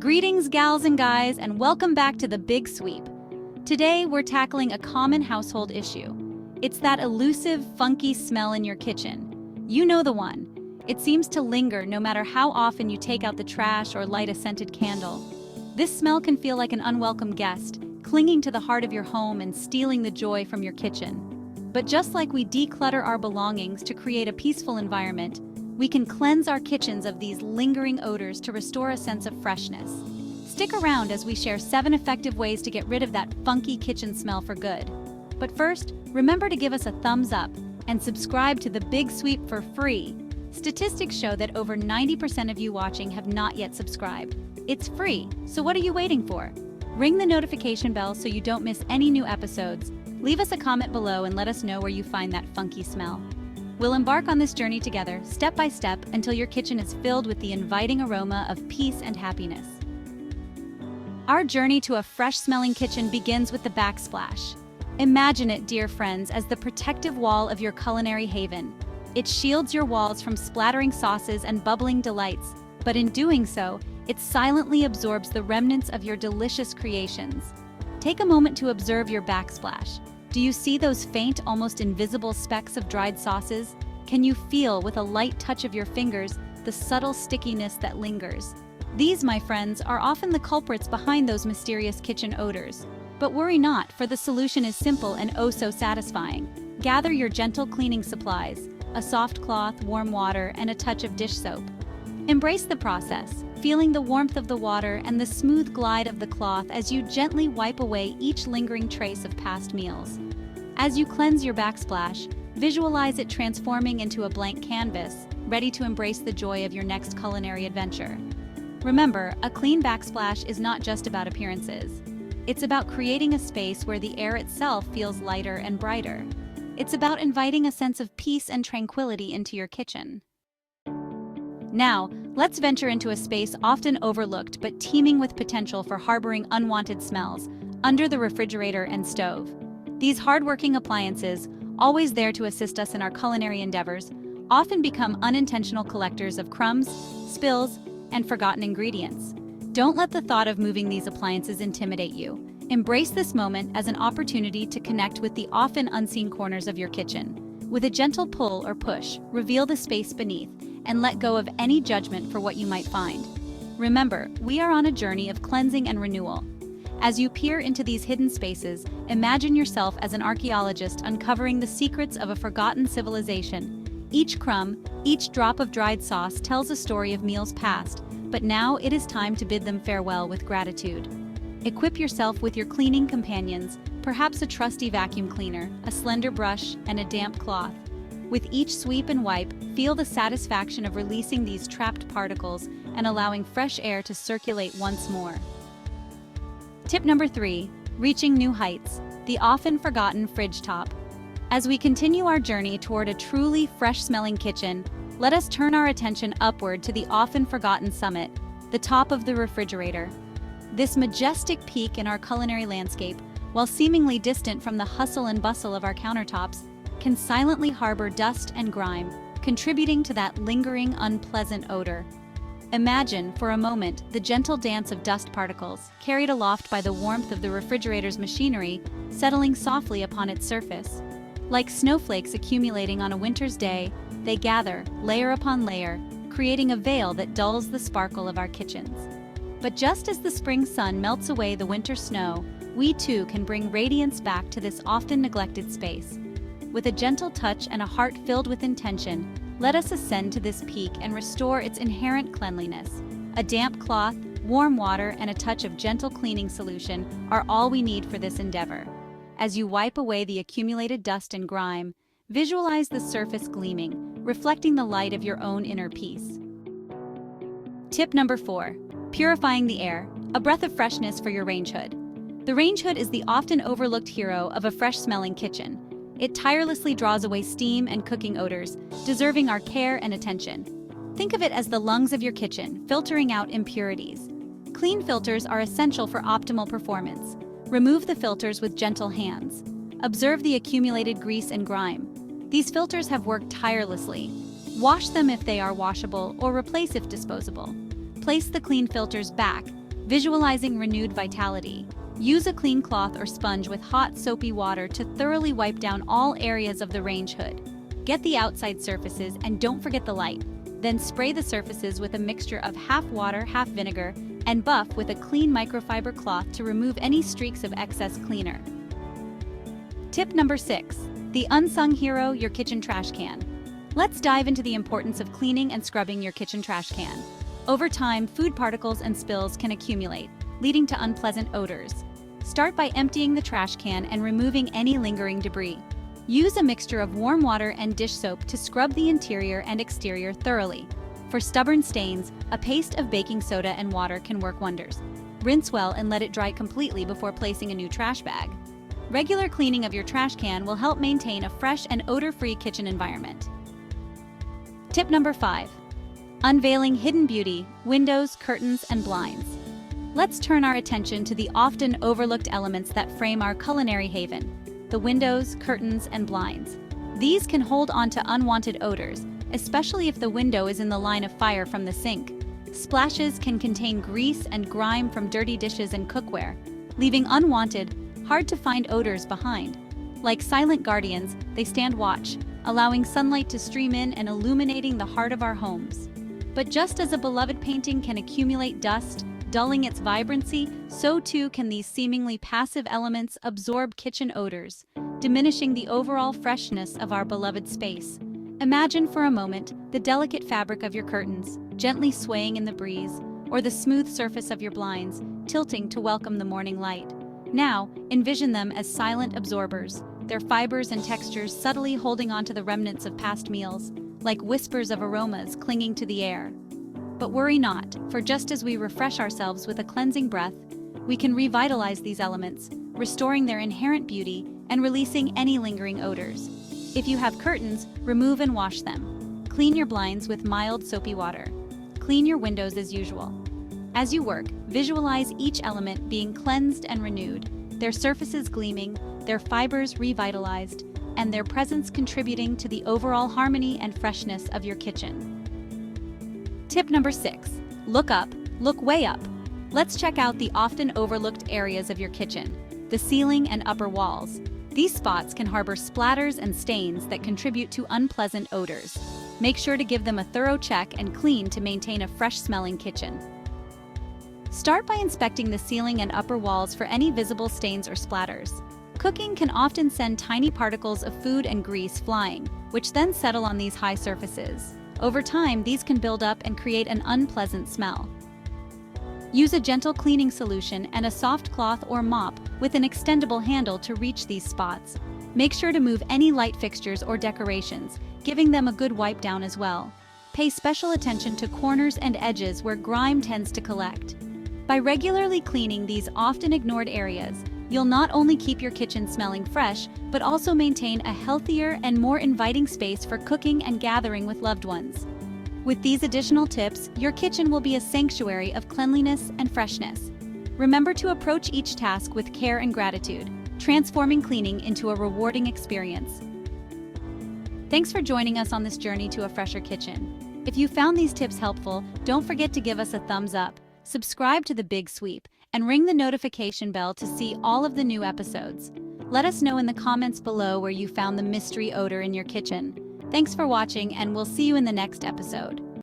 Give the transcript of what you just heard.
Greetings, gals and guys, and welcome back to the Big Sweep. Today, we're tackling a common household issue. It's that elusive, funky smell in your kitchen. You know the one. It seems to linger no matter how often you take out the trash or light a scented candle. This smell can feel like an unwelcome guest, clinging to the heart of your home and stealing the joy from your kitchen. But just like we declutter our belongings to create a peaceful environment, we can cleanse our kitchens of these lingering odors to restore a sense of freshness. Stick around as we share 7 effective ways to get rid of that funky kitchen smell for good. But first, remember to give us a thumbs up and subscribe to the Big Sweep for free. Statistics show that over 90% of you watching have not yet subscribed. It's free, so what are you waiting for? Ring the notification bell so you don't miss any new episodes. Leave us a comment below and let us know where you find that funky smell. We'll embark on this journey together, step by step, until your kitchen is filled with the inviting aroma of peace and happiness. Our journey to a fresh-smelling kitchen begins with the backsplash. Imagine it, dear friends, as the protective wall of your culinary haven. It shields your walls from splattering sauces and bubbling delights, but in doing so, it silently absorbs the remnants of your delicious creations. Take a moment to observe your backsplash. Do you see those faint, almost invisible specks of dried sauces? Can you feel, with a light touch of your fingers, the subtle stickiness that lingers? These, my friends, are often the culprits behind those mysterious kitchen odors. But worry not, for the solution is simple and oh so satisfying. Gather your gentle cleaning supplies, a soft cloth, warm water, and a touch of dish soap. Embrace the process, feeling the warmth of the water and the smooth glide of the cloth as you gently wipe away each lingering trace of past meals. As you cleanse your backsplash, visualize it transforming into a blank canvas, ready to embrace the joy of your next culinary adventure. Remember, a clean backsplash is not just about appearances. It's about creating a space where the air itself feels lighter and brighter. It's about inviting a sense of peace and tranquility into your kitchen. Now, let's venture into a space often overlooked but teeming with potential for harboring unwanted smells, under the refrigerator and stove. These hardworking appliances, always there to assist us in our culinary endeavors, often become unintentional collectors of crumbs, spills, and forgotten ingredients. Don't let the thought of moving these appliances intimidate you. Embrace this moment as an opportunity to connect with the often unseen corners of your kitchen. With a gentle pull or push, reveal the space beneath, and let go of any judgment for what you might find. Remember, we are on a journey of cleansing and renewal. As you peer into these hidden spaces, imagine yourself as an archaeologist uncovering the secrets of a forgotten civilization. Each crumb, each drop of dried sauce tells a story of meals past, but now it is time to bid them farewell with gratitude. Equip yourself with your cleaning companions, perhaps a trusty vacuum cleaner, a slender brush, and a damp cloth. With each sweep and wipe, feel the satisfaction of releasing these trapped particles and allowing fresh air to circulate once more. Tip number 3, reaching new heights, the often forgotten fridge top. As we continue our journey toward a truly fresh-smelling kitchen, let us turn our attention upward to the often forgotten summit, the top of the refrigerator. This majestic peak in our culinary landscape, while seemingly distant from the hustle and bustle of our countertops, can silently harbor dust and grime, contributing to that lingering, unpleasant odor. Imagine, for a moment, the gentle dance of dust particles, carried aloft by the warmth of the refrigerator's machinery, settling softly upon its surface. Like snowflakes accumulating on a winter's day, they gather, layer upon layer, creating a veil that dulls the sparkle of our kitchens. But just as the spring sun melts away the winter snow, we too can bring radiance back to this often neglected space. With a gentle touch and a heart filled with intention, let us ascend to this peak and restore its inherent cleanliness. A damp cloth, warm water, and a touch of gentle cleaning solution are all we need for this endeavor. As you wipe away the accumulated dust and grime, visualize the surface gleaming, reflecting the light of your own inner peace. Tip number 4, purifying the air, a breath of freshness for your range hood. The range hood is the often overlooked hero of a fresh-smelling kitchen. It tirelessly draws away steam and cooking odors, deserving our care and attention. Think of it as the lungs of your kitchen, filtering out impurities. Clean filters are essential for optimal performance. Remove the filters with gentle hands. Observe the accumulated grease and grime. These filters have worked tirelessly. Wash them if they are washable or replace if disposable. Place the clean filters back, visualizing renewed vitality. Use a clean cloth or sponge with hot, soapy water to thoroughly wipe down all areas of the range hood. Get the outside surfaces and don't forget the light. Then spray the surfaces with a mixture of half water, half vinegar, and buff with a clean microfiber cloth to remove any streaks of excess cleaner. Tip number 6. The unsung hero, your kitchen trash can. Let's dive into the importance of cleaning and scrubbing your kitchen trash can. Over time, food particles and spills can accumulate, leading to unpleasant odors. Start by emptying the trash can and removing any lingering debris. Use a mixture of warm water and dish soap to scrub the interior and exterior thoroughly. For stubborn stains, a paste of baking soda and water can work wonders. Rinse well and let it dry completely before placing a new trash bag. Regular cleaning of your trash can will help maintain a fresh and odor-free kitchen environment. Tip number 5. Unveiling hidden beauty, windows, curtains, and blinds. Let's turn our attention to the often overlooked elements that frame our culinary haven: the windows, curtains, and blinds. These can hold on to unwanted odors, especially if the window is in the line of fire from the sink. Splashes can contain grease and grime from dirty dishes and cookware, leaving unwanted, hard-to-find odors behind. Like silent guardians, they stand watch, allowing sunlight to stream in and illuminating the heart of our homes. But just as a beloved painting can accumulate dust, dulling its vibrancy, so too can these seemingly passive elements absorb kitchen odors, diminishing the overall freshness of our beloved space. Imagine for a moment the delicate fabric of your curtains, gently swaying in the breeze, or the smooth surface of your blinds, tilting to welcome the morning light. Now, envision them as silent absorbers, their fibers and textures subtly holding onto the remnants of past meals, like whispers of aromas clinging to the air. But worry not, for just as we refresh ourselves with a cleansing breath, we can revitalize these elements, restoring their inherent beauty and releasing any lingering odors. If you have curtains, remove and wash them. Clean your blinds with mild soapy water. Clean your windows as usual. As you work, visualize each element being cleansed and renewed, their surfaces gleaming, their fibers revitalized, and their presence contributing to the overall harmony and freshness of your kitchen. Tip number 6. Look up, look way up. Let's check out the often overlooked areas of your kitchen, the ceiling and upper walls. These spots can harbor splatters and stains that contribute to unpleasant odors. Make sure to give them a thorough check and clean to maintain a fresh-smelling kitchen. Start by inspecting the ceiling and upper walls for any visible stains or splatters. Cooking can often send tiny particles of food and grease flying, which then settle on these high surfaces. Over time, these can build up and create an unpleasant smell. Use a gentle cleaning solution and a soft cloth or mop with an extendable handle to reach these spots. Make sure to move any light fixtures or decorations, giving them a good wipe down as well. Pay special attention to corners and edges where grime tends to collect. By regularly cleaning these often ignored areas, you'll not only keep your kitchen smelling fresh, but also maintain a healthier and more inviting space for cooking and gathering with loved ones. With these additional tips, your kitchen will be a sanctuary of cleanliness and freshness. Remember to approach each task with care and gratitude, transforming cleaning into a rewarding experience. Thanks for joining us on this journey to a fresher kitchen. If you found these tips helpful, don't forget to give us a thumbs up, subscribe to The Big Sweep, and ring the notification bell to see all of the new episodes. Let us know in the comments below where you found the mystery odor in your kitchen. Thanks for watching, and we'll see you in the next episode.